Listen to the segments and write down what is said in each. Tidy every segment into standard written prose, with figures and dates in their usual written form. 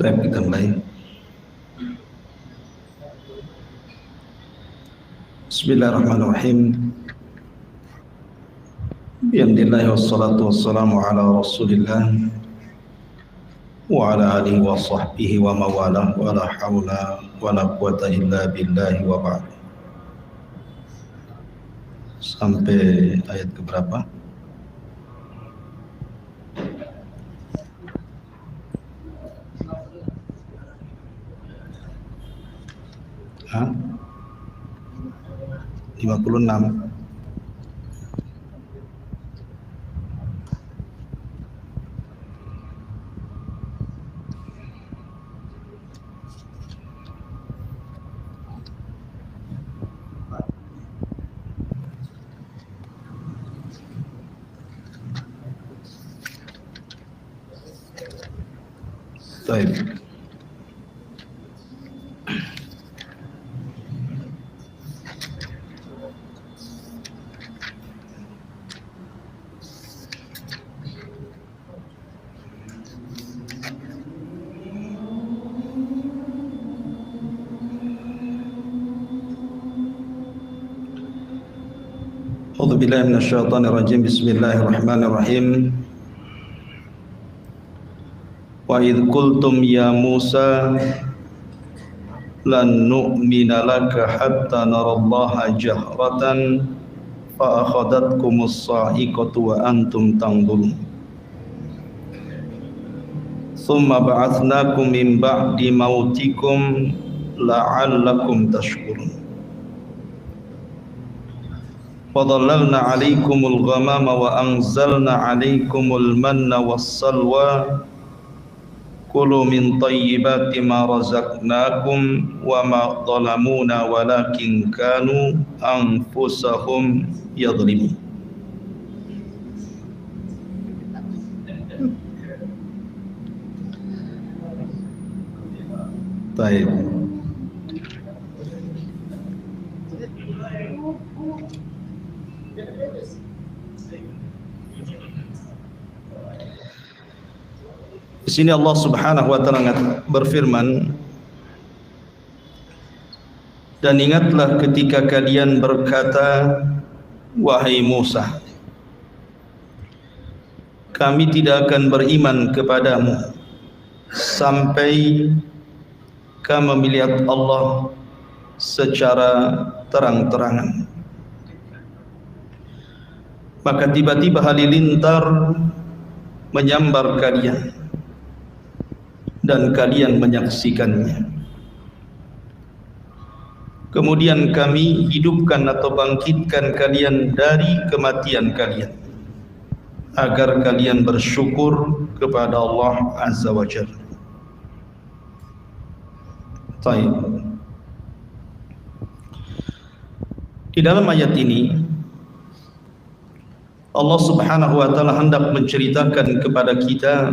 Baik, kita mulai. Bismillahirrahmanirrahim. Bihamdillahi wassalatu wassalamu ala rasulillah wa ala alihi wa sahbihi wa mawalah wa la hawla wa la quwata illa billahi wa ba'd. Sampai ayat keberapa? Hah? 56. Baik. A'udzubillahi minasyaitonirrajim. Bismillahirrahmanirrahim. Wa idh qultum ya Musa lan nu'mina laka hatta narallaha jahratan fa akhadhatkumus sa'iqatu wa antum tanzurun thumma ba'atsnakum min ba'di mautikum la'allakum tashkurun wa dhallalna 'alaikumul ghamama wa anzalna 'alaikumul manna was-salwa kulu min thayyibati ma razaqnakum wa ma zalamuna walakin kanu anfusahum yadhlimun. Baik. Di sini Allah Subhanahu wa taala berfirman, dan ingatlah ketika kalian berkata, wahai Musa, kami tidak akan beriman kepadamu sampai kamu melihat Allah secara terang-terangan. Maka tiba-tiba halilintar menyambar kalian dan kalian menyaksikannya. Kemudian kami hidupkan atau bangkitkan kalian dari kematian kalian agar kalian bersyukur kepada Allah Azza wa Jalla. Baik. Di dalam ayat ini Allah Subhanahu wa taala hendak menceritakan kepada kita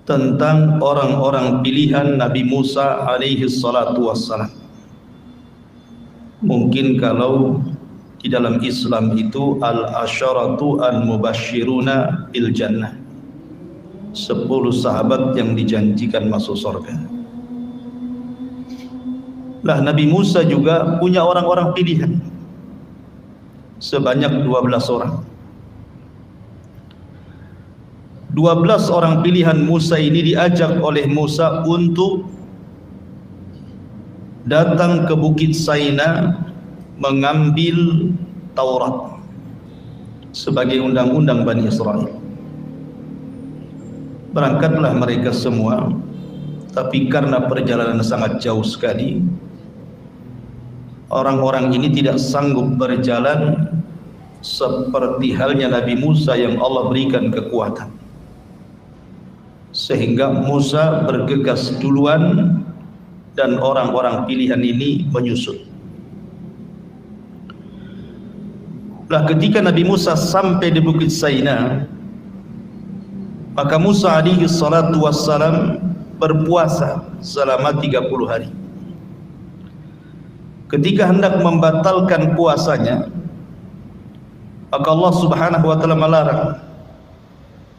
tentang orang-orang pilihan Nabi Musa alaihi salatu wassalam. Mungkin kalau di dalam Islam itu al-asyaratu al-mubashshiruna bil jannah, 10 sahabat yang dijanjikan masuk surga. Lah Nabi Musa juga punya orang-orang pilihan sebanyak 12 orang. 12 orang pilihan Musa ini diajak oleh Musa untuk datang ke Bukit Saina mengambil Taurat sebagai undang-undang Bani Israel. Berangkatlah mereka semua, tapi karena perjalanan sangat jauh sekali, orang-orang ini tidak sanggup berjalan seperti halnya Nabi Musa yang Allah berikan kekuatan. Sehingga Musa bergegas duluan dan orang-orang pilihan ini menyusul. Lah ketika Nabi Musa sampai di Bukit Saina, maka Musa alaihi salatu wassalam berpuasa selama 30 hari. Ketika hendak membatalkan puasanya, maka Allah Subhanahu wa taala melarang,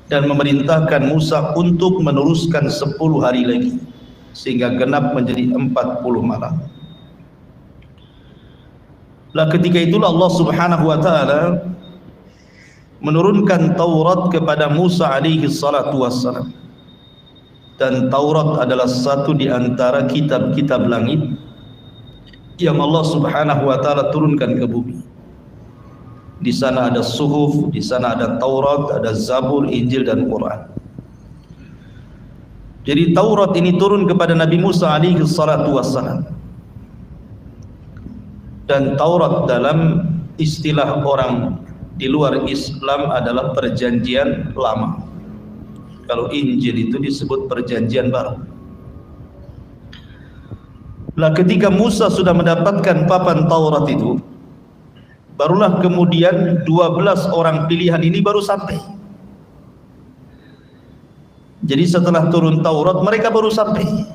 dan memerintahkan Musa untuk meneruskan 10 hari lagi sehingga genap menjadi 40 malam. Lah ketika itulah Allah Subhanahu wa taala menurunkan Taurat kepada Musa alaihi salatu wassalam. Dan Taurat adalah satu di antara kitab-kitab langit yang Allah Subhanahu wa taala turunkan ke bumi. Di sana ada suhuf, di sana ada Taurat, ada Zabur, Injil dan Quran. Jadi Taurat ini turun kepada Nabi Musa alaihi salatu wassalam. Dan Taurat dalam istilah orang di luar Islam adalah perjanjian lama. Kalau Injil itu disebut perjanjian baru. Lah ketika Musa sudah mendapatkan papan Taurat itu, barulah kemudian 12 orang pilihan ini baru sampai. Jadi setelah turun Taurat mereka baru sampai,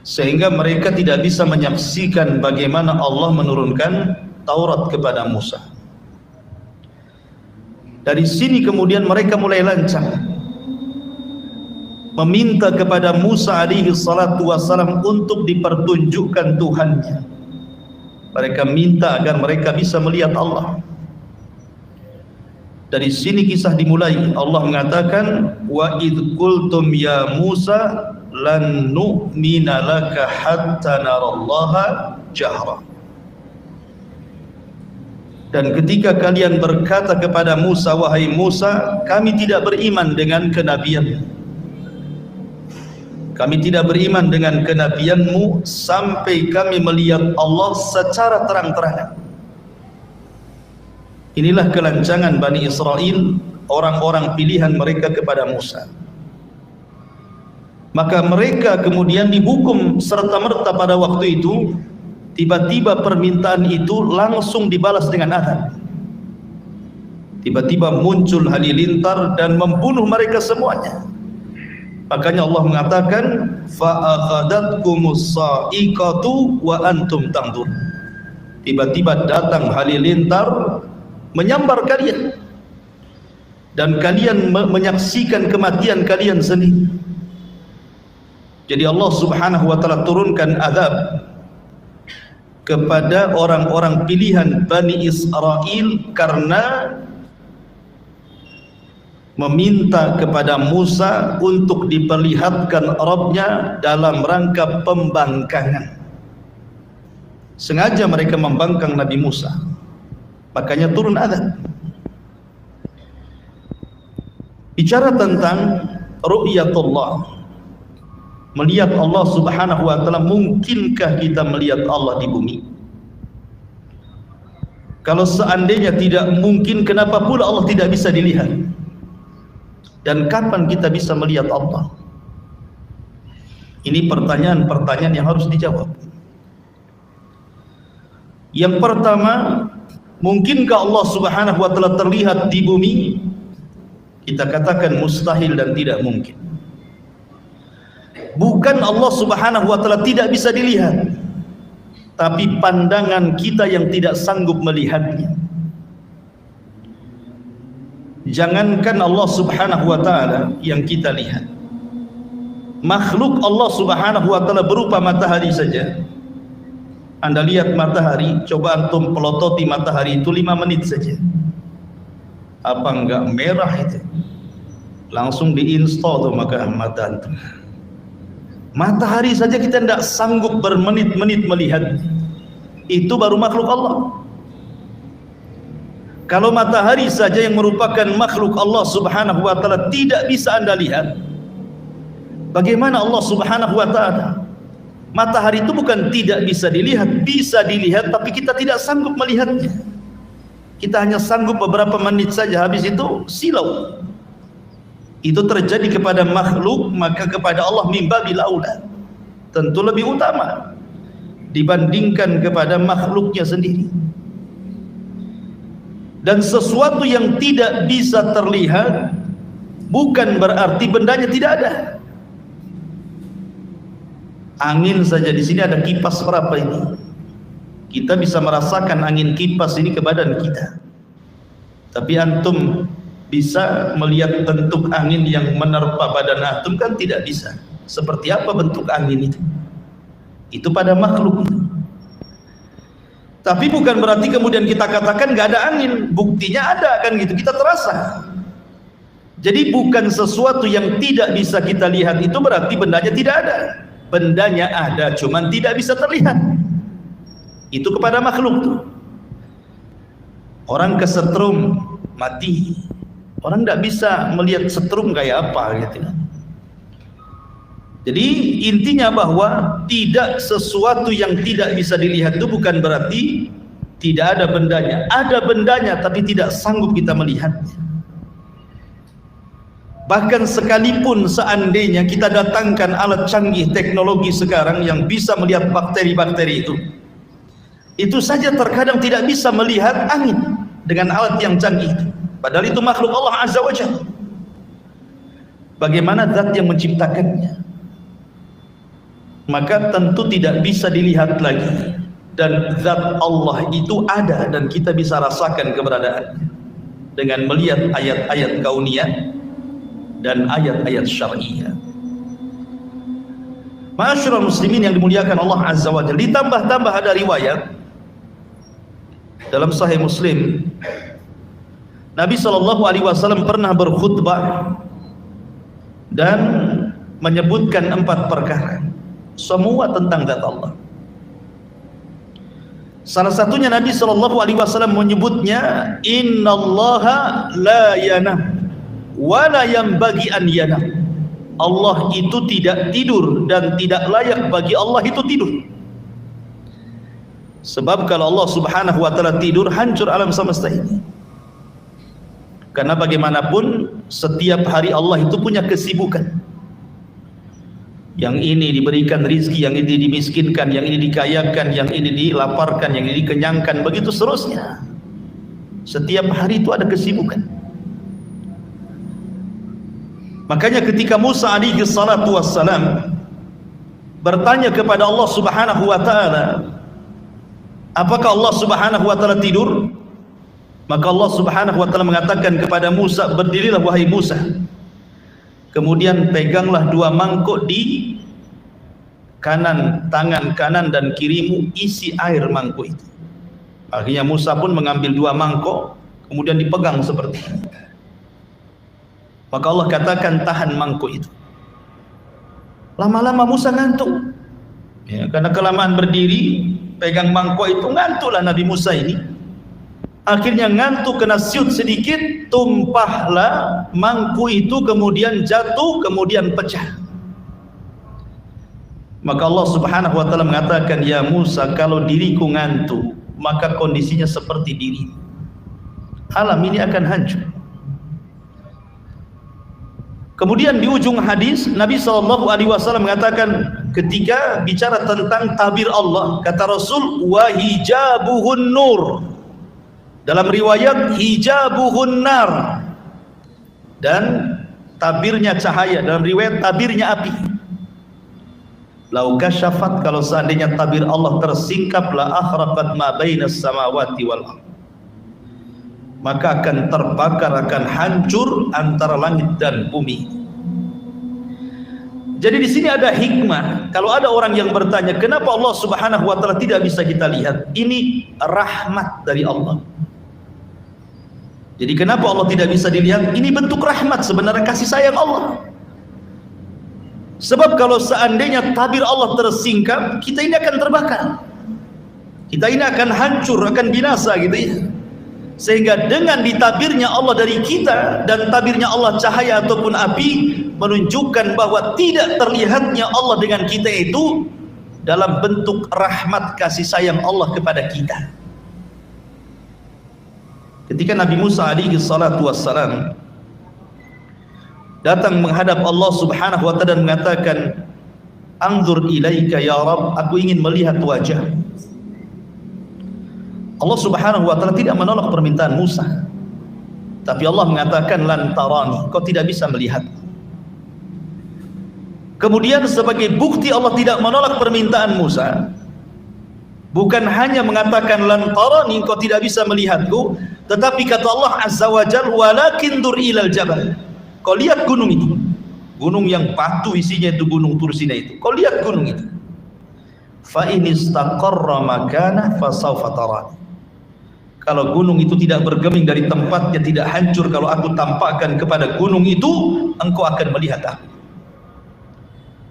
sehingga mereka tidak bisa menyaksikan bagaimana Allah menurunkan Taurat kepada Musa. Dari sini kemudian mereka mulai lancang meminta kepada Musa alaihi salatu wassalam untuk dipertunjukkan Tuhannya. Mereka minta agar mereka bisa melihat Allah. Dari sini kisah dimulai. Allah mengatakan, wa idh qultum ya Musa lan nu'mina laka hatta narallaha jahra. Dan ketika kalian berkata kepada Musa, wahai Musa, kami tidak beriman dengan kenabianmu. Kami tidak beriman dengan kenabianmu sampai kami melihat Allah secara terang-terangan. Inilah kelancangan Bani Israel, orang-orang pilihan mereka kepada Musa. Maka mereka kemudian dihukum serta-merta pada waktu itu. Tiba-tiba permintaan itu langsung dibalas dengan azab. Tiba-tiba muncul halilintar dan membunuh mereka semuanya. Makanya Allah mengatakan fa'akhadatkumus sa'iqatu wa antum tanzurun. Tiba-tiba datang halilintar menyambar kalian dan kalian menyaksikan kematian kalian sendiri. Jadi Allah Subhanahu wa taala turunkan azab kepada orang-orang pilihan Bani Israel karena meminta kepada Musa untuk diperlihatkan Rabb-nya dalam rangka pembangkangan. Sengaja mereka membangkang Nabi Musa, makanya turun azab. Bicara tentang ru'yatullah, melihat Allah Subhanahu wa taala, mungkinkah kita melihat Allah di bumi? Kalau seandainya tidak mungkin, kenapa pula Allah tidak bisa dilihat? Dan kapan kita bisa melihat Allah? Ini pertanyaan-pertanyaan yang harus dijawab. Yang pertama, mungkinkah Allah Subhanahu wa taala terlihat di bumi? Kita katakan mustahil dan tidak mungkin. Bukan Allah Subhanahu wa taala tidak bisa dilihat, tapi pandangan kita yang tidak sanggup melihatnya. Jangankan Allah Subhanahu wa taala yang kita lihat, makhluk Allah Subhanahu wa taala berupa matahari saja. Anda lihat matahari, coba antum pelototi matahari itu 5 menit saja. Apa enggak merah itu? Langsung diinstal tuh maka mata antum. Matahari saja kita tidak sanggup bermenit-menit melihat. Itu baru makhluk Allah. Kalau matahari saja yang merupakan makhluk Allah Subhanahu wa taala tidak bisa Anda lihat, bagaimana Allah Subhanahu wa taala? Matahari itu bukan tidak bisa dilihat, tapi kita tidak sanggup melihatnya. Kita hanya sanggup beberapa menit saja, habis itu silau. Itu terjadi kepada makhluk, maka kepada Allah mimbabil aula, tentu lebih utama dibandingkan kepada makhluknya sendiri. Dan sesuatu yang tidak bisa terlihat bukan berarti bendanya tidak ada. Angin saja, di sini ada kipas berapa ini? Kita bisa merasakan angin kipas ini ke badan kita. Tapi antum bisa melihat bentuk angin yang menerpa badan antum? Kan tidak bisa. Seperti apa bentuk angin itu? Itu pada makhluk. Tapi bukan berarti kemudian kita katakan gak ada angin. Buktinya ada, kan gitu, kita terasa. Jadi bukan sesuatu yang tidak bisa kita lihat itu berarti bendanya tidak ada. Bendanya ada, cuman tidak bisa terlihat. Itu kepada makhluk tuh. Orang kesetrum mati, orang tidak bisa melihat setrum kayak apa gitu. Jadi intinya bahwa tidak sesuatu yang tidak bisa dilihat itu bukan berarti tidak ada bendanya. Ada bendanya tapi tidak sanggup kita melihatnya. Bahkan sekalipun seandainya kita datangkan alat canggih teknologi sekarang yang bisa melihat bakteri-bakteri itu saja terkadang tidak bisa melihat angin dengan alat yang canggih. Padahal itu makhluk Allah Azza wa Jalla. Bagaimana zat yang menciptakannya? Maka tentu tidak bisa dilihat lagi. Dan zat Allah itu ada dan kita bisa rasakan keberadaannya dengan melihat ayat-ayat kauniyah dan ayat-ayat syar'iyah. Ma'asyiral muslimin yang dimuliakan Allah Azza wa Jalla, ditambah-tambah ada riwayat dalam Sahih Muslim, Nabi SAW pernah berkhutbah dan menyebutkan 4 perkara, semua tentang zat Allah. Salah satunya Nabi SAW menyebutnya, Innallaha la yanam wala yanbaghi an yanam. Allah itu tidak tidur dan tidak layak bagi Allah itu tidur. Sebab kalau Allah Subhanahu wa taala tidur, hancur alam semesta ini. Karena bagaimanapun setiap hari Allah itu punya kesibukan. Yang ini diberikan rizki, yang ini dimiskinkan, yang ini dikayakan, yang ini dilaparkan, yang ini dikenyangkan, begitu seterusnya. Setiap hari itu ada kesibukan. Makanya ketika Musa alaihi salatu wassalam bertanya kepada Allah Subhanahu wa taala, apakah Allah Subhanahu wa taala tidur? Maka Allah Subhanahu wa taala mengatakan kepada Musa, berdirilah wahai Musa. Kemudian peganglah 2 mangkuk di kanan, tangan kanan dan kirimu, isi air mangkuk itu. Akhirnya Musa pun mengambil 2 mangkuk, kemudian dipegang seperti ini. Maka Allah katakan, tahan mangkuk itu. Lama-lama Musa ngantuk. Ya, karena kelamaan berdiri, pegang mangkuk itu, ngantuklah Nabi Musa ini. Akhirnya ngantuk, kena siut sedikit, tumpahlah mangkuk itu, kemudian jatuh, kemudian pecah. Maka Allah Subhanahu wa taala mengatakan, ya Musa, kalau diriku ngantuk, maka kondisinya seperti diri. Alam ini akan hancur. Kemudian di ujung hadis Nabi SAW mengatakan, ketika bicara tentang tabir Allah, kata Rasul, wa hijabuhun nur. Dalam riwayat hijabuhun nar. Dan tabirnya cahaya, dalam riwayat tabirnya api. Lau kasyafat, kalau seandainya tabir Allah tersingkap, la akhraqat ma bainas samawati wal ardh, maka akan terbakar, akan hancur antara langit dan bumi. Jadi di sini ada hikmah. Kalau ada orang yang bertanya, kenapa Allah Subhanahu wa taala tidak bisa kita lihat? Ini rahmat dari Allah. Jadi kenapa Allah tidak bisa dilihat? Ini bentuk rahmat, sebenarnya kasih sayang Allah. Sebab kalau seandainya tabir Allah tersingkap, kita ini akan terbakar. Kita ini akan hancur, akan binasa gitu ya. Sehingga dengan ditabirnya Allah dari kita dan tabirnya Allah cahaya ataupun api, menunjukkan bahwa tidak terlihatnya Allah dengan kita itu dalam bentuk rahmat kasih sayang Allah kepada kita. Ketika Nabi Musa alaihi salatu wassalam datang menghadap Allah Subhanahu wa taala dan mengatakan, anzur ilaika ya Rabb, aku ingin melihat wajah. Allah Subhanahu wa taala tidak menolak permintaan Musa, tapi Allah mengatakan, lan tarani, kau tidak bisa melihat. Kemudian sebagai bukti Allah tidak menolak permintaan Musa, bukan hanya mengatakan lan tarani, kau tidak bisa melihatku, Tetapi kata Allah Azza wa Jalla, walakin dur ilal jabal. Kau lihat gunung itu, gunung yang batu isinya itu, gunung Tursina itu. Kau lihat gunung itu. Fa in istaqarra makana fa sawfa tarani. Kalau gunung itu tidak bergeming dari tempatnya, tidak hancur, kalau aku tampakkan kepada gunung itu, engkau akan melihat aku.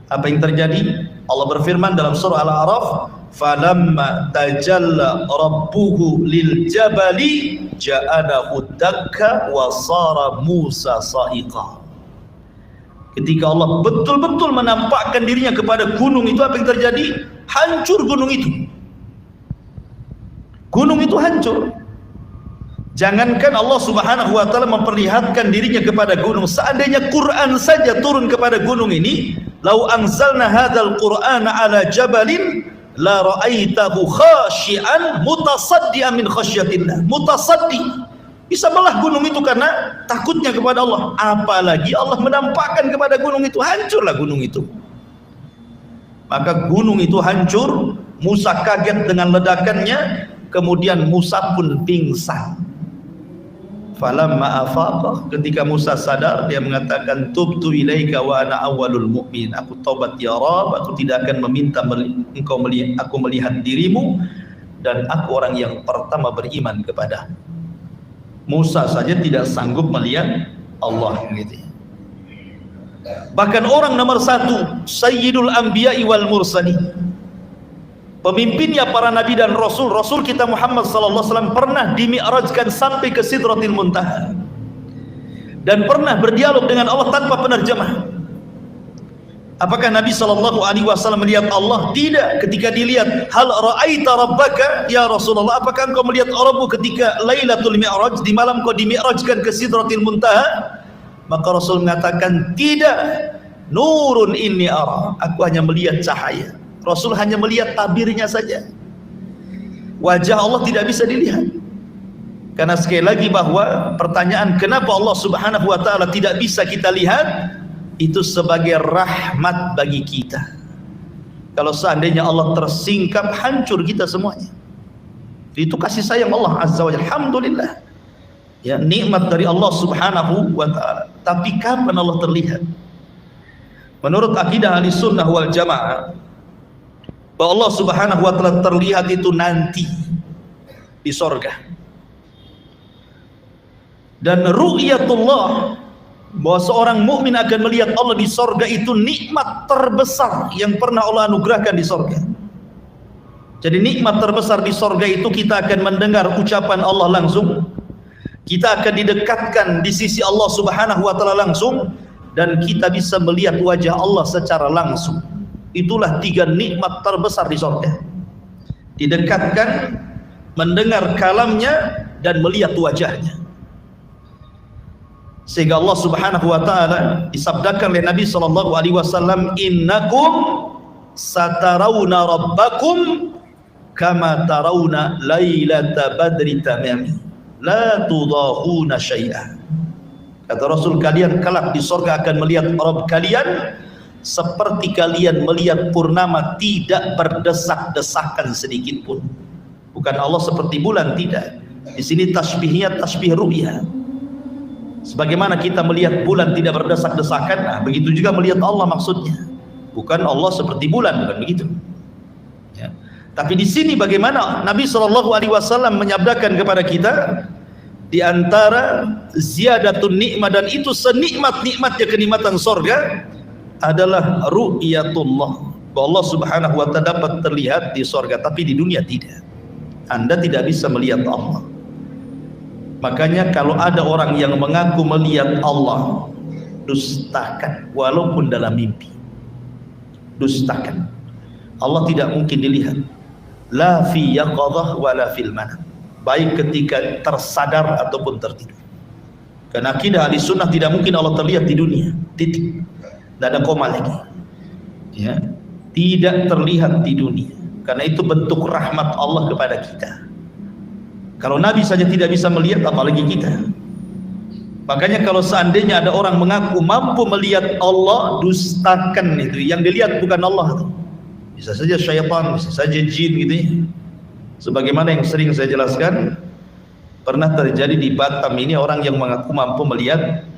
Apa yang terjadi? Allah berfirman dalam surah Al-A'raf, falamma tajalla rabbuhu lil jabali ja'alahu dakka wa sara Musa sa'iqa. Ketika Allah betul-betul menampakkan dirinya kepada gunung itu, apa yang terjadi? Hancur gunung itu. Gunung itu hancur. Jangankan Allah Subhanahu wa taala memperlihatkan dirinya kepada gunung, seandainya Quran saja turun kepada gunung ini, lau anzalna hadzal qur'ana ala jabalin la ra'aitahu khashi'an mutasaddian min khasyatillah. Mutasaddi, bisa belah gunung itu karena takutnya kepada Allah. Apalagi Allah menampakkan kepada gunung itu, hancurlah gunung itu. Maka gunung itu hancur, Musa kaget dengan ledakannya, kemudian Musa pun pingsan. Falamma afaqa, ketika Musa sadar, dia mengatakan, tubtu ilaika wa ana awwalul mu'min. Aku taubat ya Rabb, aku tidak akan meminta engkau melihat, aku melihat dirimu, dan aku orang yang pertama beriman kepada. Musa saja tidak sanggup melihat Allah gitu. Bahkan orang nomor satu, Sayyidul Anbiya'i wal Mursalin, pemimpinnya para nabi dan rasul, Rasul kita Muhammad sallallahu alaihi wasallam pernah dimi'rajkan sampai ke Sidratil Muntaha dan pernah berdialog dengan Allah tanpa penerjemah. Apakah Nabi sallallahu alaihi wasallam melihat Allah? Tidak. Ketika dilihat, hal ra'aita rabbaka ya Rasulullah, apakah engkau melihat Rabbmu ketika Lailatul Mi'raj, di malam kau dimi'rajkan ke Sidratil Muntaha? Maka Rasul mengatakan, tidak. Nurun inni ara, aku hanya melihat cahaya. Rasul hanya melihat tabirnya saja. Wajah Allah tidak bisa dilihat. Karena sekali lagi bahwa pertanyaan kenapa Allah Subhanahu wa taala tidak bisa kita lihat, itu sebagai rahmat bagi kita. Kalau seandainya Allah tersingkap, hancur kita semuanya. Itu kasih sayang Allah Azza wa Jalla. Alhamdulillah. Ya, nikmat dari Allah Subhanahu wa taala. Tapi kapan Allah terlihat? Menurut akidah Ahlussunnah wal Jamaah, bahwa Allah Subhanahu wa taala terlihat itu nanti di sorga. Dan ru'yatullah, bahwa seorang mukmin akan melihat Allah di sorga, itu nikmat terbesar yang pernah Allah anugerahkan di sorga. Jadi nikmat terbesar di sorga itu, kita akan mendengar ucapan Allah langsung, kita akan didekatkan di sisi Allah Subhanahu wa taala langsung, dan kita bisa melihat wajah Allah secara langsung. Itulah tiga nikmat terbesar di surga. Didekatkan, mendengar kalamnya, dan melihat wajahnya. Sehingga Allah Subhanahu wa taala disabdakan oleh Nabi sallallahu alaihi wasallam, innakum satarawna rabbakum kama tarawna lailata badri tamami la tudahuna syai'a. Kata Rasul, kalian kelak di surga akan melihat Rabb kalian seperti kalian melihat purnama, tidak berdesak-desakan sedikit pun. Bukan Allah seperti bulan, tidak. Di sini tasbihnya tasbih ru'ya. Sebagaimana kita melihat bulan tidak berdesak-desakan, nah begitu juga melihat Allah maksudnya. Bukan Allah seperti bulan, bukan begitu. Ya. Tapi di sini bagaimana Nabi Shallallahu Alaihi Wasallam menyabdakan kepada kita, di antara ziyadatun nikmat, dan itu senikmat-nikmatnya kenikmatan surga adalah ru'yatullah, bahwa Allah Subhanahu wa taala dapat terlihat di surga, tapi di dunia tidak. Anda tidak bisa melihat Allah. Makanya kalau ada orang yang mengaku melihat Allah, dustakan walaupun dalam mimpi. Dustakan. Allah tidak mungkin dilihat. La fi yaqadhah wa la fil manam. Baik ketika tersadar ataupun tertidur. Karena akidah Ahlussunnah tidak mungkin Allah terlihat di dunia. Titik. Tidak ada koma lagi. Ya, tidak terlihat di dunia. Karena itu bentuk rahmat Allah kepada kita. Kalau Nabi saja tidak bisa melihat, apalagi kita. Makanya kalau seandainya ada orang mengaku mampu melihat Allah, dustakan itu. Yang dilihat bukan Allah. Bisa saja syaitan, bisa saja jin gitu ya. Sebagaimana yang sering saya jelaskan, Pernah terjadi di Batam ini orang yang mengaku mampu melihat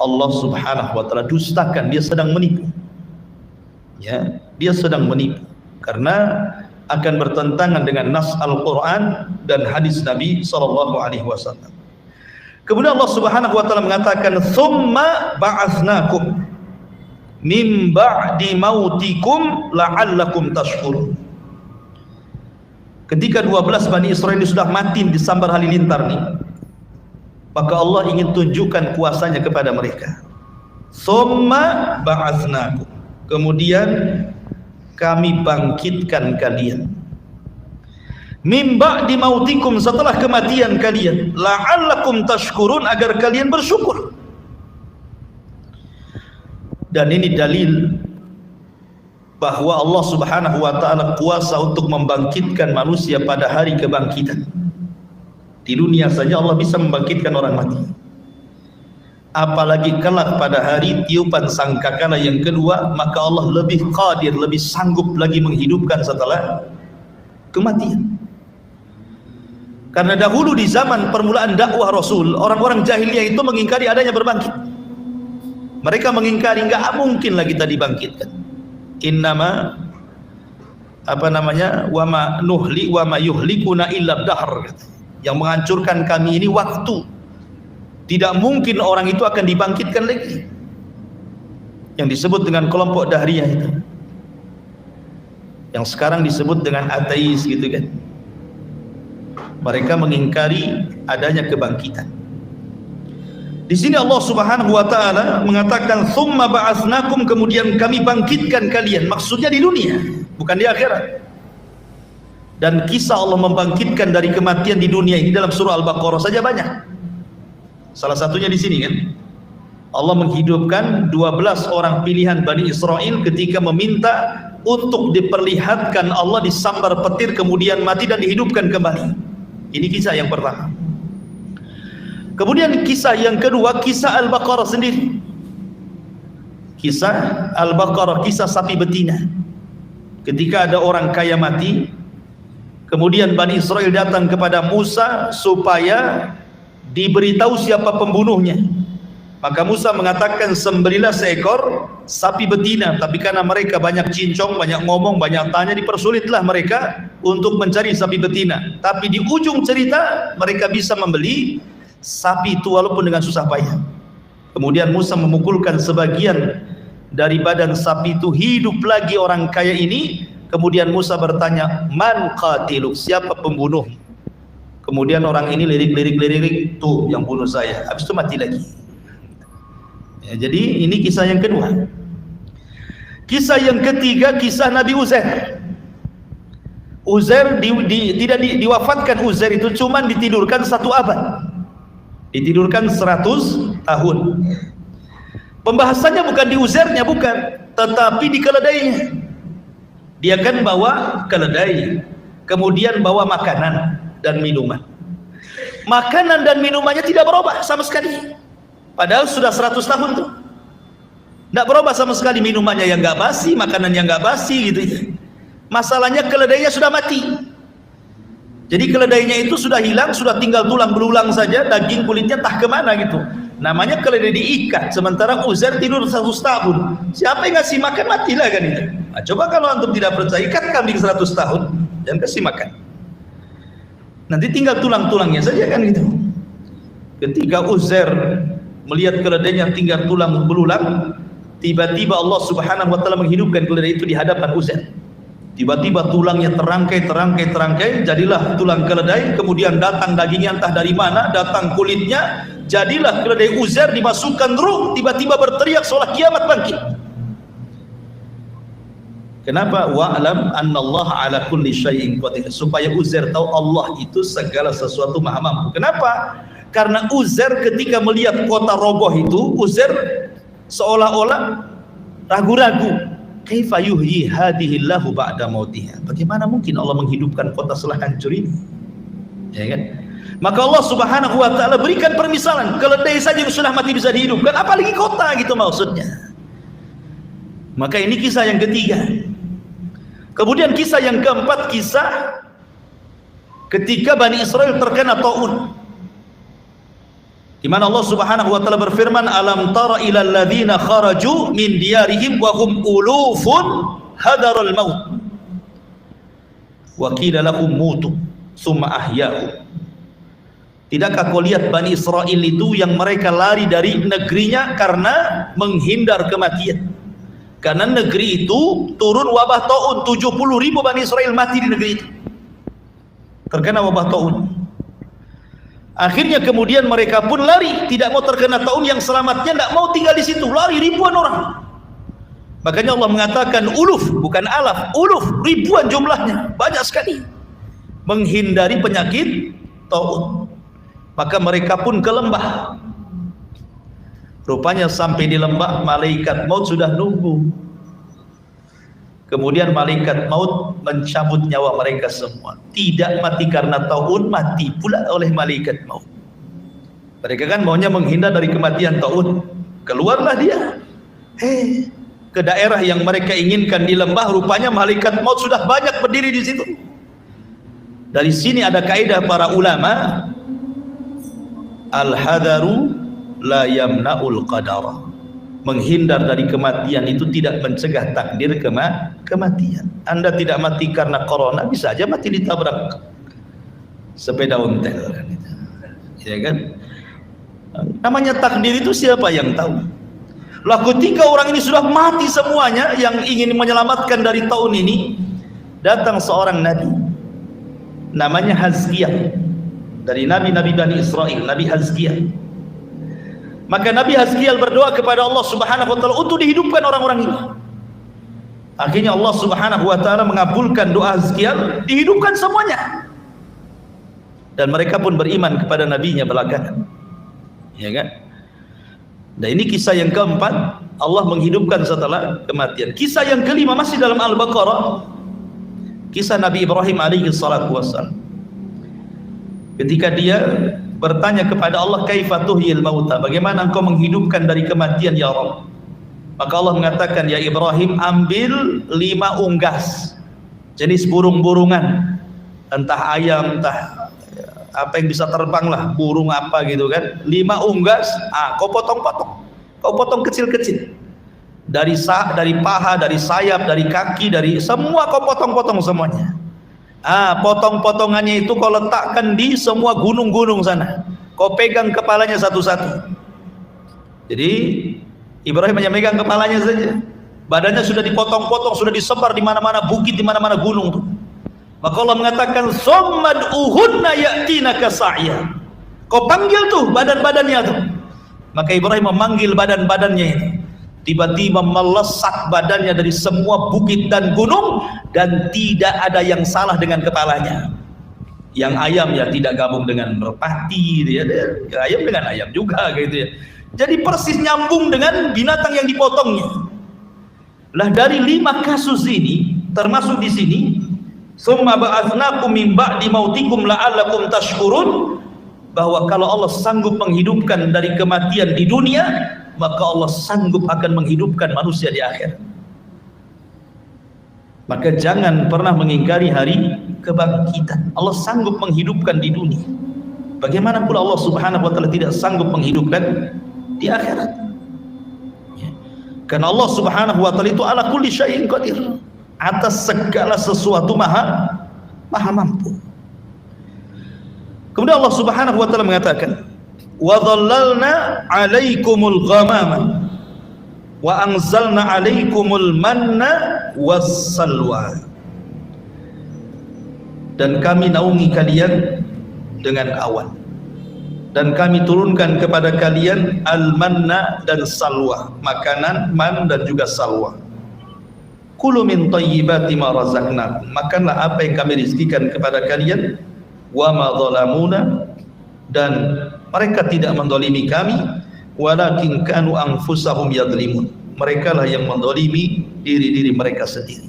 Allah Subhanahu wa taala, dustakan, dia sedang menipu. Ya, dia sedang menipu karena akan bertentangan dengan nas Al-Qur'an dan hadis Nabi sallallahu alaihi wasallam. Kemudian Allah Subhanahu wa taala mengatakan, "Tsumma ba'atsnakum min ba'di mautikum la'allakum tashkurun." Ketika 12 Bani Israel sudah mati di sambar halilintar nih, maka Allah ingin tunjukkan kuasanya kepada mereka. Tsumma ba'atsnakum, kemudian kami bangkitkan kalian. Min ba'di mautikum, setelah kematian kalian, la'allakum tashkurun, agar kalian bersyukur. Dan ini dalil bahwa Allah Subhanahu wa taala kuasa untuk membangkitkan manusia pada hari kebangkitan. Di dunia saja Allah bisa membangkitkan orang mati, apalagi kelak pada hari tiupan sangkakala yang kedua, maka Allah lebih qadir, lebih sanggup lagi menghidupkan setelah kematian. Karena dahulu di zaman permulaan dakwah Rasul, orang-orang jahiliyah itu mengingkari adanya berbangkit. Mereka mengingkari, enggak mungkin lagi kita dibangkitkan. Innama wa ma yuhlikuna illa dahr. Yang menghancurkan kami ini waktu. Tidak mungkin orang itu akan dibangkitkan lagi. Yang disebut dengan kelompok Dahriyah itu, yang sekarang disebut dengan ateis gitu kan. Mereka mengingkari adanya kebangkitan. Di sini Allah Subhanahu wa taala mengatakan tsumma ba'atsnakum, kemudian kami bangkitkan kalian. Maksudnya di dunia, bukan di akhirat. Dan kisah Allah membangkitkan dari kematian di dunia ini dalam surah Al-Baqarah saja banyak. Salah satunya di sini kan, Allah menghidupkan 12 orang pilihan Bani Israel ketika meminta untuk diperlihatkan Allah disambar petir kemudian mati dan dihidupkan kembali. Ini kisah yang pertama. Kemudian kisah yang kedua, kisah Al-Baqarah sendiri. Kisah Al-Baqarah, kisah sapi betina. Ketika ada orang kaya mati, kemudian Bani Israel datang kepada Musa supaya diberitahu siapa pembunuhnya. Maka Musa mengatakan, sembelilah seekor sapi betina. Tapi karena mereka banyak cincong, banyak ngomong, banyak tanya, dipersulitlah mereka untuk mencari sapi betina. Tapi di ujung cerita mereka bisa membeli sapi itu walaupun dengan susah payah. Kemudian Musa memukulkan sebagian dari badan sapi itu, hidup lagi orang kaya ini. Kemudian Musa bertanya, man qatiluk, siapa pembunuh? Kemudian orang ini lirik, tuh yang bunuh saya. Habis itu mati lagi. Ya, jadi ini kisah yang kedua. Kisah yang ketiga, kisah Nabi Uzair. Uzair tidak diwafatkan. Uzair itu cuma ditidurkan 1 abad. Ditidurkan 100 tahun. Pembahasannya bukan di Uzairnya, bukan, tetapi di keledainya. Dia kan bawa keledai, kemudian bawa makanan dan minuman. Makanan dan minumannya tidak berubah sama sekali. Padahal sudah 100 tahun tuh, tidak berubah sama sekali. Minumannya yang nggak basi, makanan yang nggak basi gitu ya. Masalahnya keledainya sudah mati. Jadi keledainya itu sudah hilang, sudah tinggal tulang belulang saja, daging kulitnya entah kemana gitu. Namanya keledai diikat. Sementara Uzair tidur 100 tahun. Siapa yang ngasih makan, matilah kan itu. Nah, coba kalau antum tidak percaya, ikat kambing 100 tahun dan kasih makan. Nanti tinggal tulang-tulangnya saja kan gitu. Ketika Uzair melihat keledainya tinggal tulang belulang, tiba-tiba Allah Subhanahu wa taala menghidupkan keledai itu di hadapan Uzair. Tiba-tiba tulangnya terangkai, jadilah tulang keledai. Kemudian datang dagingnya entah dari mana, datang kulitnya, jadilah keledai Uzair, dimasukkan ruh. Tiba-tiba berteriak seolah kiamat bangkit. Kenapa? Wa'lam annallaha ala kulli syai'in qadir. Supaya Uzair tahu Allah itu segala sesuatu maha mampu. Kenapa? Karena Uzair ketika melihat kota roboh itu, Uzair seolah-olah ragu-ragu. Kaifa yuhyi hadhillahu ba'da mautiha? Bagaimana mungkin Allah menghidupkan kota setelah hancur ini? Ya kan? Maka Allah Subhanahu wa taala berikan permisalan, keledai saja yang sudah mati bisa dihidupkan, apalagi kota gitu maksudnya. Maka ini kisah yang ketiga. Kemudian kisah yang keempat, kisah ketika Bani Israel terkena taun. di mana Allah Subhanahu wa taala berfirman, alam tara ilal ladzina kharaju min diyarihim wa hum ulufun hadarul maut wa qila lahum mutu tsumma ahya'u. Tidakkah kau lihat Bani Israel itu yang mereka lari dari negerinya karena menghindar kematian? Karena negeri itu turun wabah taun, 70.000 Bani Israel mati di negeri itu terkena wabah taun. Akhirnya kemudian mereka pun lari, tidak mau terkena taun, yang selamatnya tidak mau tinggal di situ, lari ribuan orang. Makanya Allah mengatakan uluf, bukan alaf, uluf, ribuan jumlahnya, banyak sekali menghindari penyakit taun. Maka mereka pun ke lembah. Rupanya sampai di lembah, malaikat maut sudah nunggu. Kemudian malaikat maut mencabut nyawa mereka semua. Tidak mati karena taun, mati pula oleh malaikat maut. Mereka kan maunya menghindar dari kematian taun. Keluarlah dia ke daerah yang mereka inginkan di lembah. Rupanya malaikat maut sudah banyak berdiri di situ. Dari sini ada kaidah para ulama, al-hadaru la yamna'ul qadara. Menghindar dari kematian itu tidak mencegah takdir kematian. Anda tidak mati karena corona, bisa aja mati ditabrak sepeda ontel kan, ya kan? Namanya takdir itu siapa yang tahu? Lah ketika orang ini sudah mati semuanya, yang ingin menyelamatkan dari tahun ini, datang seorang nabi namanya Hazkiyah, dari nabi-nabi Bani Israel, Nabi Hazkiyah. Maka Nabi Hazkiel berdoa kepada Allah Subhanahu wa taala untuk dihidupkan orang-orang ini. Akhirnya Allah Subhanahu wa taala mengabulkan doa Hazkiel, dihidupkan semuanya. Dan mereka pun beriman kepada nabinya belakangan. Ya kan? Dan ini kisah yang keempat, Allah menghidupkan setelah kematian. Kisah yang kelima masih dalam Al-Baqarah. Kisah Nabi Ibrahim alaihi salatu wassalam. Ketika dia bertanya kepada Allah, kaifa tuhyil mauta, bagaimana engkau menghidupkan dari kematian ya Rabb? Maka Allah mengatakan, ya Ibrahim, ambil 5 unggas jenis burung-burungan, entah ayam, entah apa yang bisa terbang lah, burung apa gitu kan, 5 unggas, kau potong-potong, kau potong kecil-kecil, dari paha, dari sayap, dari kaki, dari semua kau potong-potong semuanya. Potong-potongannya itu kau letakkan di semua gunung-gunung sana. Kau pegang kepalanya satu-satu. Jadi Ibrahim hanya megang kepalanya saja. Badannya sudah dipotong-potong, sudah disebar di mana-mana bukit, di mana-mana gunung tuh. Maka Allah mengatakan, "Summad uhunna ya'tinaka sa'ya." Kau panggil tuh badan-badannya tuh. Maka Ibrahim memanggil badan-badannya itu. Tiba-tiba melesat badannya dari semua bukit dan gunung, dan tidak ada yang salah dengan kepalanya. Yang ayam ya tidak gabung dengan merpati, ya, ayam dengan ayam juga gitu ya. Jadi persis nyambung dengan binatang yang dipotongnya. Lah dari 5 kasus ini, termasuk di sini, summa ba'atsnakum min ba'di mautikum la'allakum tashkurun, bahwa kalau Allah sanggup menghidupkan dari kematian di dunia, maka Allah sanggup akan menghidupkan manusia di akhir. Maka jangan pernah mengingkari hari kebangkitan. Allah sanggup menghidupkan di dunia. Bagaimana pula Allah Subhanahu wa taala tidak sanggup menghidupkan di akhirat? Ya. Karena Allah Subhanahu wa taala itu ala kulli syai'in qadir. Atas segala sesuatu maha mampu. Kemudian Allah Subhanahu wa taala mengatakan, wa dhallalna 'alaikumul ghamama wa anzalna 'alaikumul manna wassalwa. Dan kami naungi kalian dengan awan, dan kami turunkan kepada kalian al-manna dan salwa, makanan man dan juga salwa. Kulu min thayyibati ma razaqnakum, makanlah apa yang kami rizkikan kepada kalian. Wa ma zalamuna, dan mereka tidak mendolimi kami, walakin kanu anfusahum yadlimun, mereka lah yang mendolimi diri-diri mereka sendiri.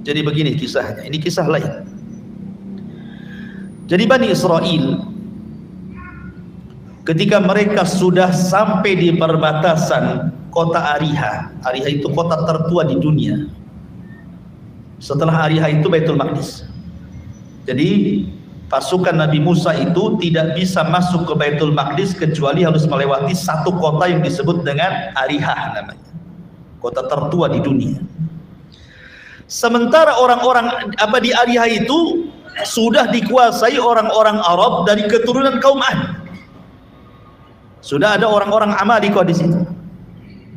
Jadi begini kisahnya, ini kisah lain. Jadi Bani Israel ketika mereka sudah sampai di perbatasan kota Ariha, Ariha itu kota tertua di dunia. Setelah Ariha itu Baitul Maqdis. Jadi pasukan Nabi Musa itu tidak bisa masuk ke Baitul Maqdis kecuali harus melewati satu kota yang disebut dengan Arihah namanya, kota tertua di dunia. Sementara orang-orang di Arihah itu sudah dikuasai orang-orang Arab dari keturunan kaum Ad. Sudah ada orang-orang Amalika di situ.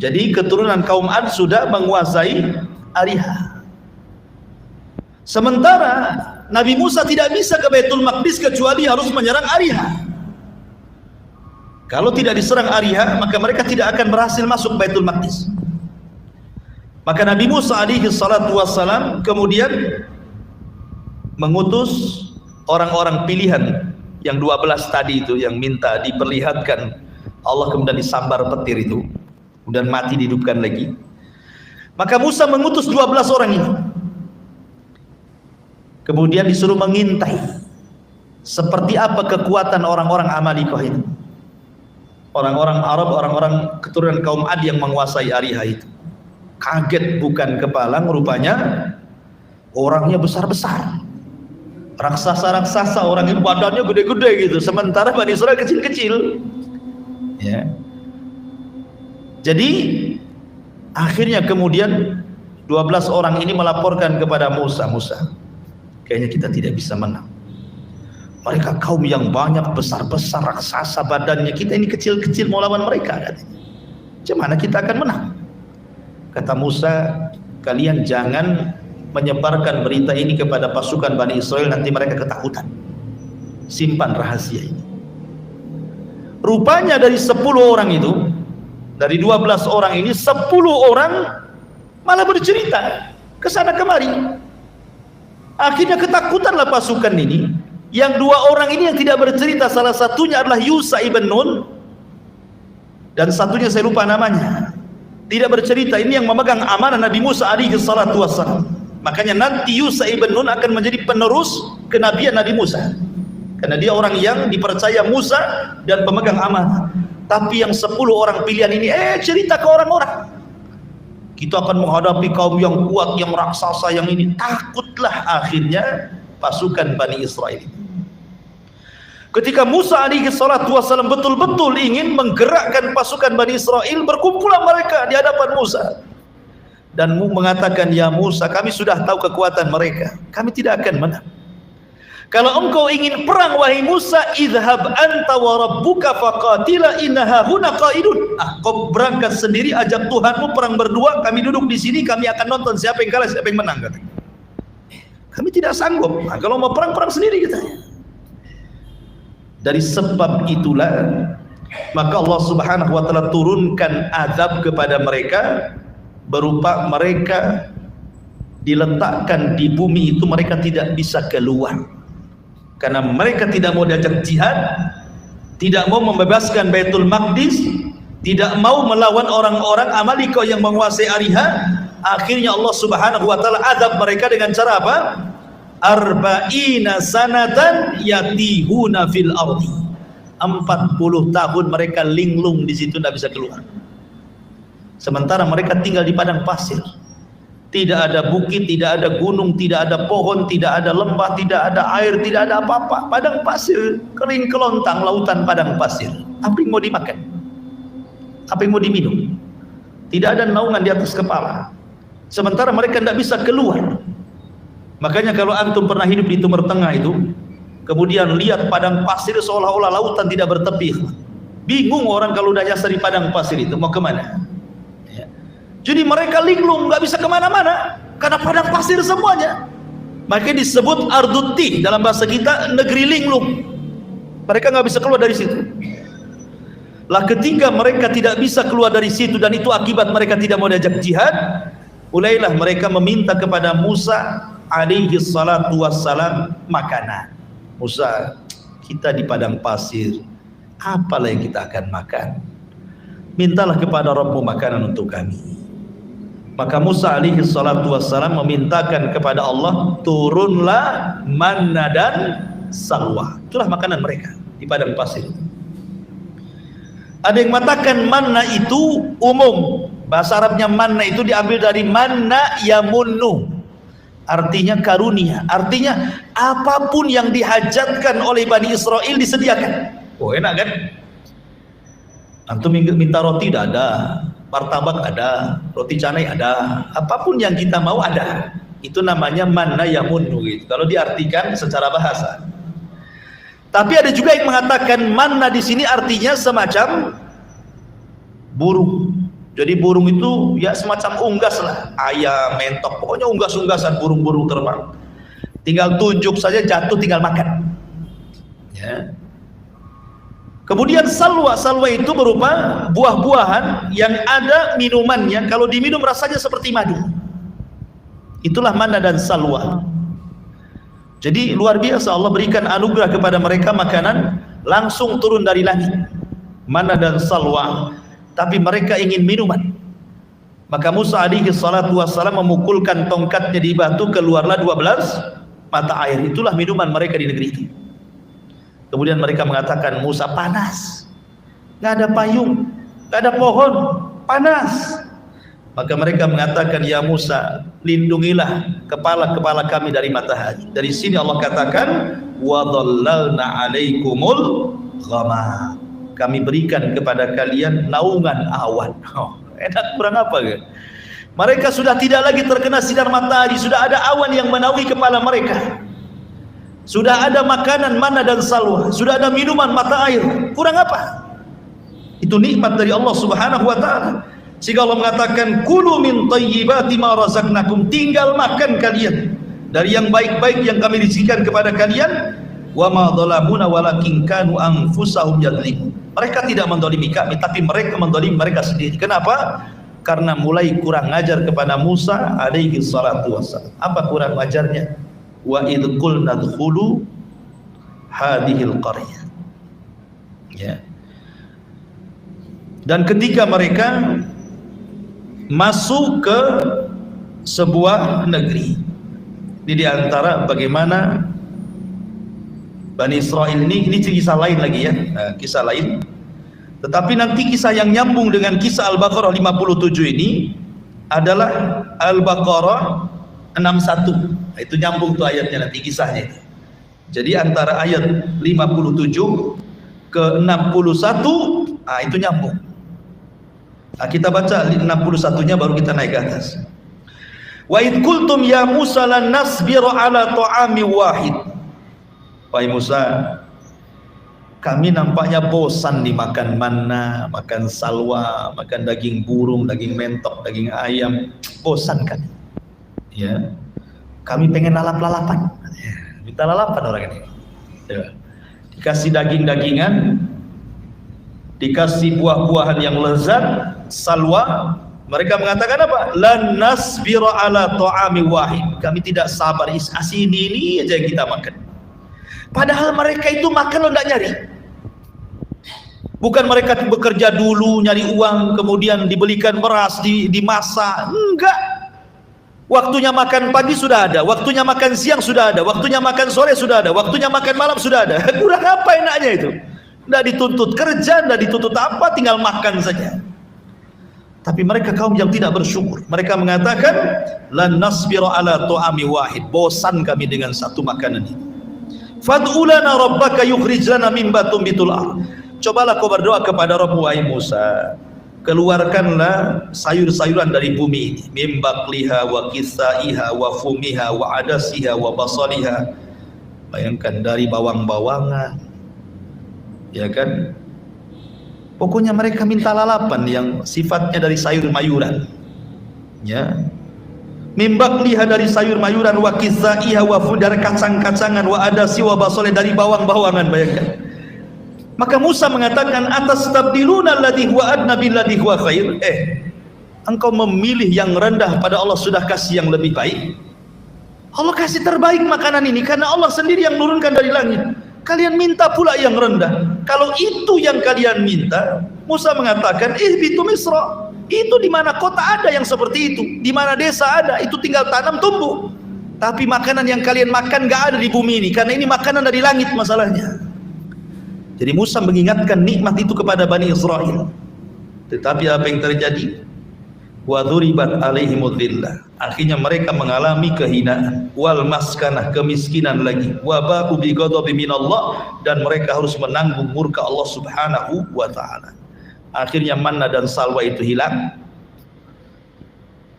Jadi keturunan kaum Ad sudah menguasai Arihah. Sementara Nabi Musa tidak bisa ke Baitul Maqdis kecuali harus menyerang Arihah. Kalau tidak diserang Arihah, maka mereka tidak akan berhasil masuk Baitul Maqdis. Maka Nabi Musa alaihi salatu wassalam kemudian mengutus orang-orang pilihan yang 12 tadi itu, yang minta diperlihatkan Allah, kemudian disambar petir itu, kemudian mati dihidupkan lagi. Maka Musa mengutus 12 orang ini, kemudian disuruh mengintai seperti apa kekuatan orang-orang Amalikoh itu, orang-orang Arab, orang-orang keturunan kaum Ad yang menguasai Arihah itu. Kaget bukan kepalang, rupanya orangnya besar-besar, raksasa-raksasa, orang itu badannya gede-gede gitu, sementara Bani Israel kecil-kecil ya. Jadi akhirnya kemudian 12 orang ini melaporkan kepada Musa, kayaknya kita tidak bisa menang. Mereka kaum yang banyak, besar-besar, raksasa badannya, kita ini kecil-kecil mau lawan mereka, katanya. Gimana kita akan menang? Kata Musa, kalian jangan menyebarkan berita ini kepada pasukan Bani Israel, nanti mereka ketakutan. Simpan rahasia ini. Rupanya dari 10 orang itu, dari 12 orang ini, 10 orang malah bercerita ke sana kemari. Akhirnya ketakutanlah pasukan ini. Yang 2 orang ini yang tidak bercerita, salah satunya adalah Yusha ibn Nun, dan satunya saya lupa namanya, tidak bercerita. Ini yang memegang amanah Nabi Musa alaihi salatu wassalam. Makanya nanti Yusha ibn Nun akan menjadi penerus kenabian Nabi Musa, karena dia orang yang dipercaya Musa dan pemegang amanah. Tapi yang 10 orang pilihan ini cerita ke orang-orang, kita akan menghadapi kaum yang kuat, yang raksasa, yang ini. Takutlah akhirnya pasukan Bani Israel. Ketika Musa alaihi salatu wassalam betul-betul ingin menggerakkan pasukan Bani Israel, berkumpulah mereka di hadapan Musa dan mengatakan, ya Musa, kami sudah tahu kekuatan mereka, kami tidak akan menang. Kalau engkau ingin perang, wahai Musa, idhab anta wa rabbuka faqatila innaha huna qaidun. Kau berangkat sendiri, ajak Tuhanmu perang berdua, kami duduk di sini, kami akan nonton siapa yang kalah, siapa yang menang, katanya. Kami tidak sanggup. Nah, kalau mau perang sendiri, katanya. Dari sebab itulah maka Allah Subhanahu wa taala turunkan azab kepada mereka, berupa mereka diletakkan di bumi itu, mereka tidak bisa keluar karena mereka tidak mau diajak jihad, tidak mau membebaskan Baitul Maqdis, tidak mau melawan orang-orang Amalika yang menguasai Arihah. Akhirnya Allah Subhanahu wa taala azab mereka dengan cara apa? Arba'ina sanatan yatihuna fil ardi. 40 tahun mereka linglung di situ, tidak bisa keluar. Sementara mereka tinggal di padang pasir. Tidak ada bukit, tidak ada gunung, tidak ada pohon, tidak ada lembah, tidak ada air, tidak ada apa-apa. Padang pasir, kering kelontang, lautan padang pasir. Apa yang mau dimakan? Apa yang mau diminum? Tidak ada naungan di atas kepala. Sementara mereka tidak bisa keluar. Makanya kalau antum pernah hidup di Timur Tengah itu, kemudian lihat padang pasir seolah-olah lautan tidak bertepi, bingung orang kalau udah nyasar di padang pasir itu mau kemana ya. Jadi mereka linglung, nggak bisa kemana-mana karena padang pasir semuanya. Makanya disebut arduti dalam bahasa kita, negeri linglung. Mereka nggak bisa keluar dari situ. Lah ketika mereka tidak bisa keluar dari situ, dan itu akibat mereka tidak mau diajak jihad, mulailah mereka meminta kepada Musa alaihi salatu wassalam makanan. Musa, kita di padang pasir, apalah yang kita akan makan? Mintalah kepada Rabbmu makanan untuk kami. Maka Musa alaihi salatu wassalam memintakan kepada Allah, turunlah manna dan salwa. Itulah makanan mereka di padang pasir. Ada yang mengatakan manna itu umum. Bahasa Arabnya manna itu diambil dari manna yamunnu. artinya karunia, artinya apapun yang dihajatkan oleh Bani Israel disediakan. Oh enak kan? Antum minta roti tidak ada, martabak ada, roti canai ada, apapun yang kita mau ada. Itu namanya manna yamunnu gitu, kalau diartikan secara bahasa. Tapi ada juga yang mengatakan manna di sini artinya semacam burung. Jadi burung itu ya semacam unggas lah, ayam, mentok, pokoknya unggas-unggasan burung-burung terbang. Tinggal tunjuk saja jatuh, tinggal makan. Ya. Kemudian salwa itu berupa buah-buahan yang ada minumannya. Kalau diminum rasanya seperti madu. Itulah manna dan salwa. Jadi luar biasa Allah berikan anugerah kepada mereka makanan langsung turun dari langit. Manna dan salwa. Tapi mereka ingin minuman. Maka Musa alaihi salatu wassalam memukulkan tongkatnya di batu, keluarlah 12 mata air. Itulah minuman mereka di negeri itu. Kemudian mereka mengatakan, Musa panas, nggak ada payung, nggak ada pohon, panas. Maka mereka mengatakan, ya Musa, lindungilah kepala-kepala kami dari matahari. Dari sini Allah katakan, wa dhallalna alaikumul ghamam. Kami berikan kepada kalian naungan awan. Oh, enak kurang apa kan? Mereka sudah tidak lagi terkena sinar matahari, sudah ada awan yang menaungi kepala mereka. Sudah ada makanan manna dan salwa, sudah ada minuman mata air. Kurang apa? Itu nikmat dari Allah Subhanahu wa taala. Sehingga Allah mengatakan, "Kulu min thayyibati ma razaqnakum." Tinggal makan kalian dari yang baik-baik yang kami rizkikan kepada kalian. Wa ma dhalamuna walakin kanu anfusahum yadhlimun. Mereka tidak mendolimi kami, tapi mereka mendolimi mereka sendiri. Kenapa? Karena mulai kurang ajar kepada Musa alaihi salatu wassalam. Apa kurang ajarnya? Wa idh qulna dkhulu hadhil qaryah. Ya. Dan ketika mereka masuk ke sebuah negeri, ini diantara bagaimana Bani Israel ini kisah lain lagi ya, kisah lain. Tetapi nanti kisah yang nyambung dengan kisah Al-Baqarah 57 ini adalah Al-Baqarah 61. Itu nyambung tuh ayatnya nanti kisahnya. Jadi antara ayat 57 ke 61, itu nyambung. Kita baca 61-nya baru kita naik ke atas. Wa id qultum ya Musa lan nasbiru ala ta'ami wahid. Wahai Musa, kami nampaknya bosan dimakan manna, makan salwa, makan daging burung, daging mentok, daging ayam. Bosan kan? Ya. Kami pengen lalap-lalapan. Ya. Minta lalapan orang ini. Ya. Dikasih daging-dagingan, dikasih buah-buahan yang lezat, salwa. Mereka mengatakan apa? Lan nasbiru ala ta'ami wahid. Kami tidak sabar, asini ini aja yang kita makan. Padahal mereka itu makan lo tidak nyari. Bukan mereka bekerja dulu nyari uang, kemudian dibelikan beras, dimasak. Enggak. Waktunya makan pagi sudah ada, waktunya makan siang sudah ada, waktunya makan sore sudah ada, waktunya makan malam sudah ada. Kurang apa enaknya itu? Tidak dituntut kerja, tidak dituntut apa, tinggal makan saja. Tapi mereka kaum yang tidak bersyukur. Mereka mengatakan, lan nasbiru ala ta'ami wahid. Bosan kami dengan satu makanan ini. Fad'u lana rabbaka yukhrij lana mimma tumbitul ardh. Cobalah kau berdoa kepada Rabb wahai Musa, keluarkanlah sayur-sayuran dari bumi ini, mim baqliha wa qithaiha wa fumiha wa adasiha wa basaliha. Bayangkan dari bawang-bawangan, ya kan? Pokoknya mereka minta lalapan yang sifatnya dari sayur-mayuran, ya. Mimbakliha dari sayur-mayuran, wa qithaiha wa dari kacang-kacangan, wa adasi wa basaliha dari bawang-bawangan. Bayangkan. Maka Musa mengatakan, atastabdiluna alladhi huwa adna billadhi huwa khair. Engkau memilih yang rendah pada Allah sudah kasih yang lebih baik. Allah kasih terbaik makanan ini karena Allah sendiri yang nurunkan dari langit. Kalian minta pula yang rendah. Kalau itu yang kalian minta, Musa mengatakan, ihbitu Misra. Itu di mana kota ada yang seperti itu, di mana desa ada, itu tinggal tanam tumbuh. Tapi makanan yang kalian makan gak ada di bumi ini, karena ini makanan dari langit masalahnya. Jadi Musa mengingatkan nikmat itu kepada Bani Israel. Tetapi apa yang terjadi? wa dhuribat alaihimudz dhillah. Akhirnya mereka mengalami kehinaan, wal maskanah, kemiskinan lagi, wa ba'u bi ghadabi minallah, dan mereka harus menanggung murka Allah Subhanahu wa taala. Akhirnya manna dan salwa itu hilang.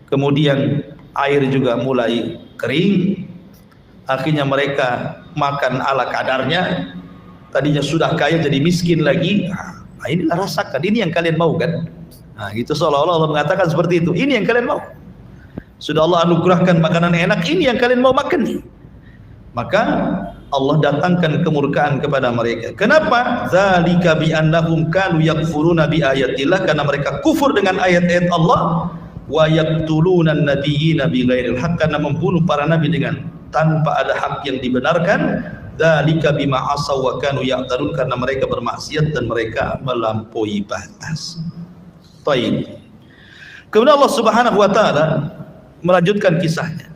Kemudian air juga mulai kering. Akhirnya mereka makan ala kadarnya. Tadinya sudah kaya jadi miskin lagi. Nah, inilah rasakan, ini yang kalian mau kan? Nah, gitu seolah-olah Allah mengatakan seperti itu. Ini yang kalian mau. Sudah Allah anugerahkan makanan enak, ini yang kalian mau makan nih. Maka Allah datangkan kemurkaan kepada mereka. Kenapa? Dzalika bi annahum kanu yakfuruna bi ayatillah, karena mereka kufur dengan ayat-ayat Allah, wa yaqtuluna an-nabiyina bighairil haqq, karena membunuh para nabi dengan tanpa ada hak yang dibenarkan. Dzalika bima asaw wa kanu ya'tadun, karena mereka bermaksiat dan mereka melampaui batas. Baik. Kemudian Allah Subhanahu wa taala melanjutkan kisahnya.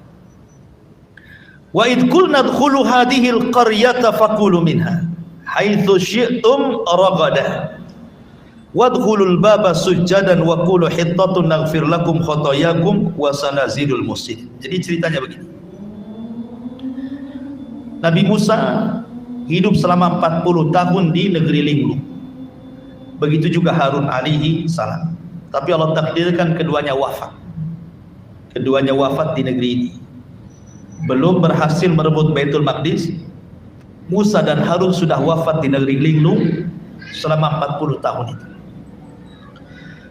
Wa id qulna dkhulu hadhihi al-qaryata faqulu minha haitsu syi'tum ragada wadkhulul baba sujjadan wa qulu hittatun naghfir lakum khotoyakum wa sanazidul muhsinin. Jadi ceritanya begini. Nabi Musa hidup selama 40 tahun di negeri linglung. Begitu juga Harun alaihi salam. Tapi Allah takdirkan keduanya wafat. Keduanya wafat di negeri ini. Belum berhasil merebut Baitul Maqdis. Musa dan Harun sudah wafat di negeri linglung selama 40 tahun itu.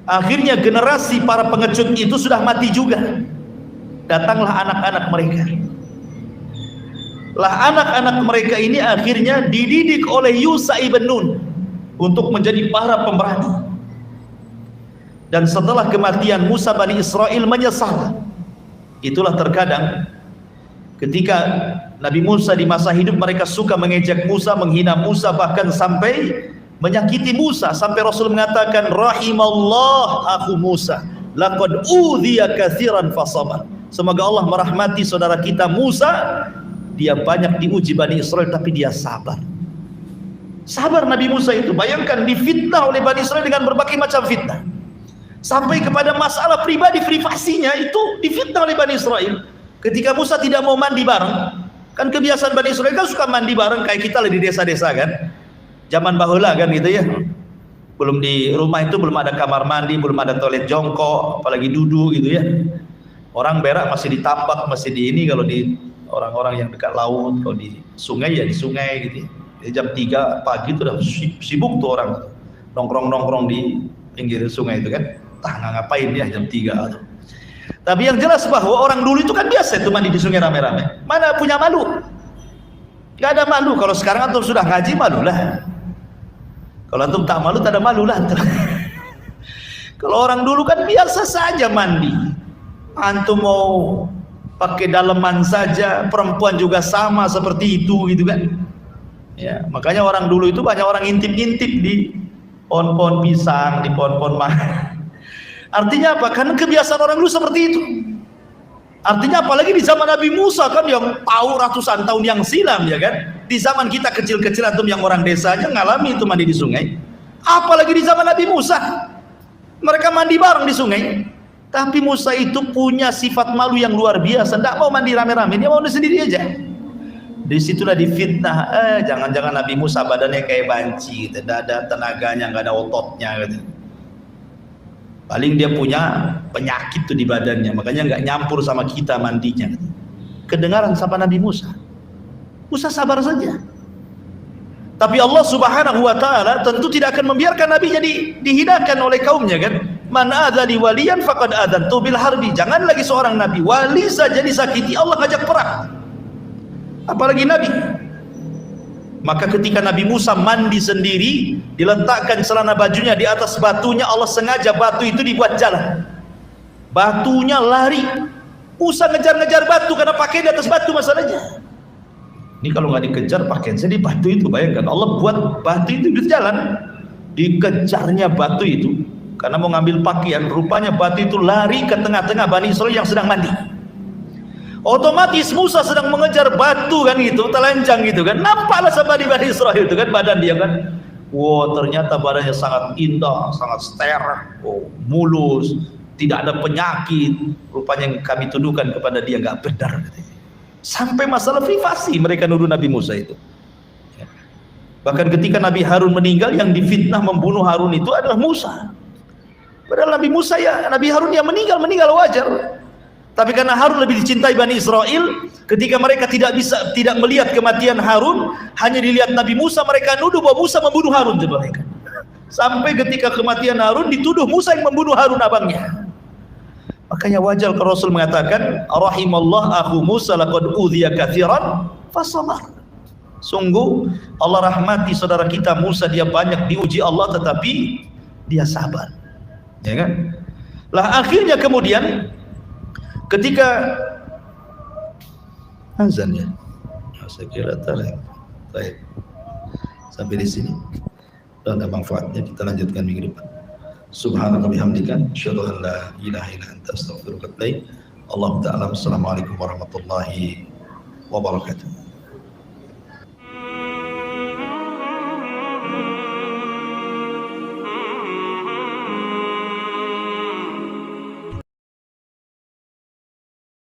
Akhirnya generasi para pengecut itu sudah mati juga. Datanglah anak-anak mereka. Lah anak-anak mereka ini akhirnya dididik oleh Yusha ibn Nun untuk menjadi para pemberani. Dan setelah kematian Musa, Bani Israel menyesal. Itulah terkadang ketika Nabi Musa di masa hidup mereka suka mengejek Musa, menghina Musa, bahkan sampai menyakiti Musa, sampai Rasul mengatakan rahimallah aku Musa laqad udhiya katsiran fasabar. Semoga Allah merahmati saudara kita Musa, dia banyak diuji Bani Israel tapi dia sabar. Sabar Nabi Musa itu, bayangkan difitnah oleh Bani Israel dengan berbagai macam fitnah. Sampai kepada masalah pribadi privasinya itu difitnah oleh Bani Israel. Ketika Musa tidak mau mandi bareng, kan kebiasaan Bani Israel kan suka mandi bareng kayak kita di desa-desa kan. Zaman bahula kan gitu ya. Belum di rumah itu belum ada kamar mandi, belum ada toilet jongkok, apalagi duduk gitu ya. Orang berak masih di tambak, masih di ini, kalau di orang-orang yang dekat laut, kalau di sungai ya di sungai gitu ya. Jadi jam 3 pagi itu udah sibuk tuh orang nongkrong-nongkrong di pinggir sungai itu kan. Nggak ngapain dia jam 3. Tapi yang jelas bahwa orang dulu itu kan biasa itu mandi di sungai rame-rame. Mana punya malu? Gak ada malu. Kalau sekarang antum sudah ngaji, malu lah. Kalau antum tak malu, tak ada malu lah. Kalau orang dulu kan biasa saja mandi. Antum mau pakai daleman saja, perempuan juga sama seperti itu gitu kan. Ya, makanya orang dulu itu banyak orang ngintip-ngintip di pohon-pohon pisang, di pohon-pohon mangga. Artinya apa? Karena kebiasaan orang dulu seperti itu. Artinya apalagi di zaman Nabi Musa kan yang tahu ratusan tahun yang silam ya kan. Di zaman kita kecil-kecil antum yang orang desa aja ngalami itu mandi di sungai. Apalagi di zaman Nabi Musa. Mereka mandi bareng di sungai. Tapi Musa itu punya sifat malu yang luar biasa. Tidak mau mandi rame-rame, dia mau sendiri aja. Disitulah difitnah. Jangan-jangan Nabi Musa badannya kayak banci, tidak ada tenaganya, nggak ada ototnya gitu. Paling dia punya penyakit tuh di badannya, makanya nggak nyampur sama kita mandinya. Kedengaran sama Nabi Musa. Musa sabar saja. Tapi Allah Subhanahu wa taala tentu tidak akan membiarkan Nabi jadi dihinakan oleh kaumnya kan. Man adzali waliyan faqad adzantu bil harbi. Jangan lagi seorang nabi wali saja disakiti Allah ngajak perang. Apalagi nabi. Maka ketika Nabi Musa mandi sendiri, diletakkan celana bajunya di atas batunya, Allah sengaja batu itu dibuat jalan. Batunya lari. Musa ngejar-ngejar batu karena pakaian di atas batu masalahnya. Ini kalau nggak dikejar pakaiannya di batu itu, bayangkan Allah buat batu itu berjalan. Dikejarnya batu itu karena mau ngambil pakaian, rupanya batu itu lari ke tengah-tengah Bani Israel yang sedang mandi. Otomatis Musa sedang mengejar batu kan gitu, telanjang gitu kan. Nampaklah sama di Bani Israel itu kan badan dia kan. Wow, ternyata badannya sangat indah, sangat steril, mulus, tidak ada penyakit. Rupanya yang kami tuduhkan kepada dia nggak benar. Sampai masalah privasi mereka nuduh Nabi Musa itu. Bahkan ketika Nabi Harun meninggal, yang difitnah membunuh Harun itu adalah Musa. Padahal Nabi Musa Nabi Harun yang meninggal wajar. Tapi karena Harun lebih dicintai Bani Israel, ketika mereka tidak melihat kematian Harun, hanya dilihat Nabi Musa, mereka nuduh bahwa Musa membunuh Harun. Sampai ketika kematian Harun, dituduh Musa yang membunuh Harun abangnya. Makanya wajar kalau Rasul mengatakan, rahimallah akhu Musa laqad udhiya katsiran fasabar. Sungguh Allah rahmati saudara kita Musa, dia banyak diuji Allah tetapi dia sabar. Ya kan? Lah akhirnya kemudian ketika azan ya, saya kira baik sampai di sini dan ada manfaatnya, kita lanjutkan minggu depan. Subhanallah bihamdika, asyhadu an la ilaha illa anta astaghfiruka wa atubu ilaik. Allahu ta'ala. Assalamualaikum warahmatullahi wabarakatuh.